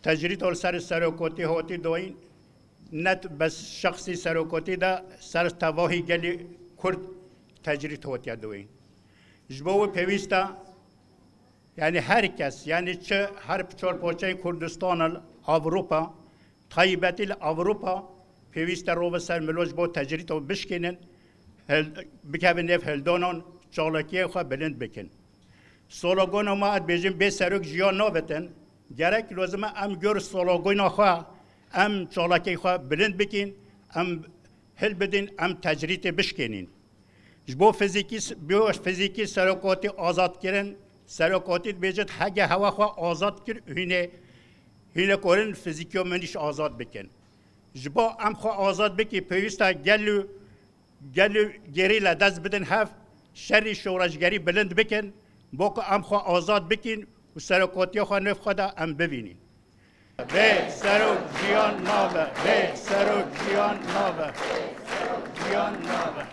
تجرید ول سر سرکوتی هاتی دوین نت بس شخصی سرکوتی دا سر تواهی گلی کرد تجرید هاتی دوین جبو پیوستا یعنی هر کس یعنی چه هر چهار پوچه کردستان اروپا طیبتی اروپا پیوست رو به سر ملوج با تجرید و بشکنن بکن نف هلدانان چالاکی خواه بلند بکن سولاگون ما اد بیجیم به سرک جیان نابتن گرک لازمه ام گر سولاگون خواه ام چالاکی خواه بلند بکن ام هل بدین ام تجرید بشکنین جبو فیزیکی سرکاتی آزاد کردن سرکاتی بیجت هگه هوا خواه آزاد کرد هینه کارن فیزیکی و منیش آزاد بکن جبا ام خواه آزاد بکی پیوسته گلو گری لدست بدن هف شری شورشگری بلند بکن باکو ام خواه آزاد بکن و سرکاتی خواه نف خدا ام ببینین به سرک جیان نابه به سرک جیان نابه جیان نابه